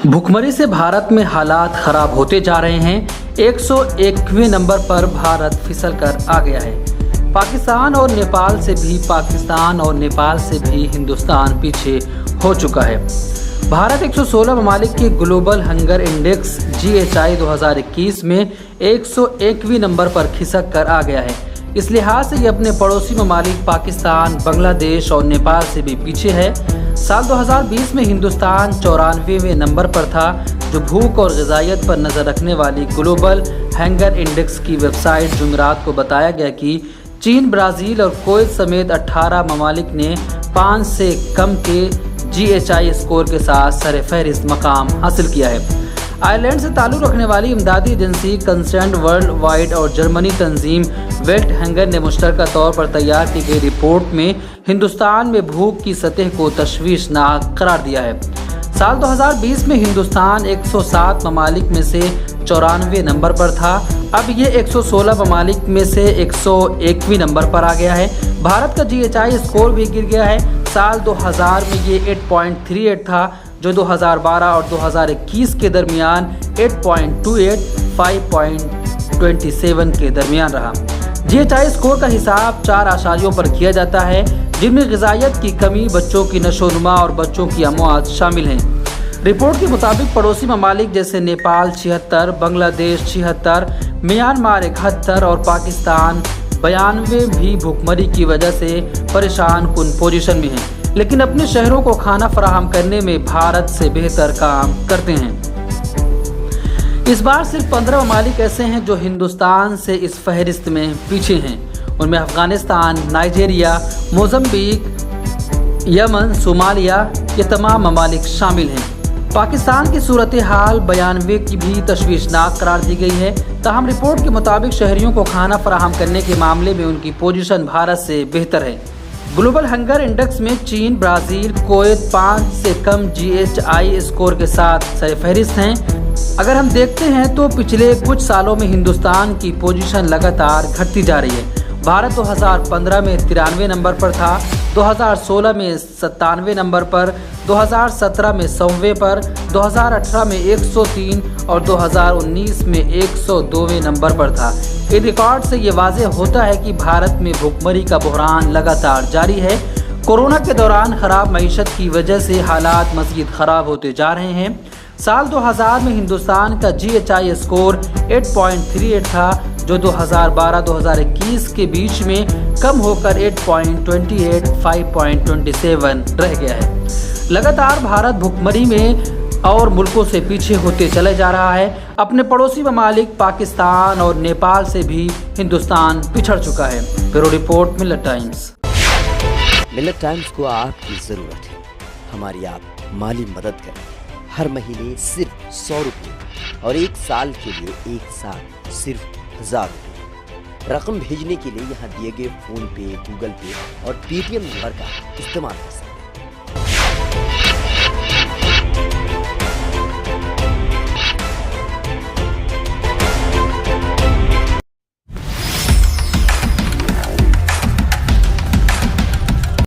भुखमरी से भारत में हालात खराब होते जा रहे हैं। 101वें नंबर पर भारत फिसल कर आ गया है। पाकिस्तान और नेपाल से भी हिंदुस्तान पीछे हो चुका है। भारत 116 ममालिक के ग्लोबल हंगर इंडेक्स GHI 2021 में 101वें नंबर पर खिसक कर आ गया है। इस लिहाज से ये अपने पड़ोसी ममालिक पाकिस्तान, बांग्लादेश और नेपाल से भी पीछे है। साल 2020 में हिंदुस्तान 94वें नंबर पर था, जो भूख और ग़िज़ाइयत पर नज़र रखने वाली ग्लोबल हंगर इंडेक्स की वेबसाइट जुमेरात को बताया गया कि चीन, ब्राज़ील और कुवैत समेत 18 ममालिक ने 5 से कम के GHI स्कोर के साथ सरफ़हरिस्त मकाम हासिल किया है। आयरलैंड से ताल्लुक़ रखने वाली इमदादी एजेंसी कंसर्न्ड वर्ल्ड वाइड और जर्मनी तंजीम वेल्ट हंगर ने मुश्तरका तौर पर तैयार की गई रिपोर्ट में हिंदुस्तान में भूख की सतह को तशवीशनाक करार दिया है। साल 2020 में हिंदुस्तान 107 ममालिक में से 94वें नंबर पर था। अब ये 116 ममालिक में से 101वें नंबर पर आ गया है। भारत का GHI स्कोर भी गिर गया है। साल 2000 में ये 8.38 था, जो 2012 और 2021 के दरमियान 8.28, 5.27 के दरमियान रहा। GHI स्कोर का हिसाब 4 आशारियों पर किया जाता है, जिनमें ग़िज़ाइयत की कमी, बच्चों की नशोनुमा और बच्चों की अमवात शामिल हैं। रिपोर्ट के मुताबिक पड़ोसी ममालिक जैसे नेपाल 76, बांग्लादेश 76, म्यांमार 71 और पाकिस्तान 92 भी भुखमरी की वजह से परेशान कुन पोजीशन में हैं, लेकिन अपने शहरों को खाना फराहम करने में भारत से बेहतर काम करते हैं। इस बार सिर्फ 15 ममालिक ऐसे हैं जो हिंदुस्तान से इस फहरिस्त में पीछे हैं। उनमें Afghanistan, Nigeria, Mozambique, Yemen, Somalia ये तमाम ममालिक शामिल हैं। पाकिस्तान की सूरत हाल 92 की भी तशवीशनाक करार दी गई है। ताहम रिपोर्ट के मुताबिक शहरियों को खाना फराहम करने के मामले में उनकी पोजीशन भारत से बेहतर है। ग्लोबल हंगर इंडेक्स में चीन, ब्राज़ील, कुवैत 5 से कम GHI स्कोर के साथ सरफ़हरिस्त हैं। अगर हम देखते हैं तो पिछले कुछ सालों में हिंदुस्तान की पोजीशन लगातार घटती जा रही है। भारत 2015 में 93 नंबर पर था, 2016 में 97वें नंबर पर, 2017 में 100वें पर, 2018 में 103 और 2019 में 102वें नंबर पर था। इन रिकॉर्ड से ये वाज़ेह होता है कि भारत में भुखमरी का बहरान लगातार जारी है। कोरोना के दौरान ख़राब मईशत की वजह से हालात मज़ीद ख़राब होते जा रहे हैं। साल 2000 में हिंदुस्तान का GHI स्कोर 8.38 था, जो 2012-2021 के बीच में कम होकर 8.28, 5.27 रह गया है। लगातार भारत भुखमरी में और मुल्कों से पीछे होते चले जा रहा है। अपने पड़ोसी ममालिक पाकिस्तान और नेपाल से भी हिंदुस्तान पिछड़ चुका है। ब्यूरो रिपोर्ट, मिलत टाइम्स। मिलत टाइम्स को आपकी ज़रूरत है। हमारी आप माली मदद करें। हर महीने सिर्फ 100 रुपये और 1 साल के लिए एक साथ सिर्फ 1000 रुपये। रकम भेजने के लिए यहाँ दिए गए फ़ोन पे, गूगल पे और पेटीएम नंबर का इस्तेमाल कर सकते हैं।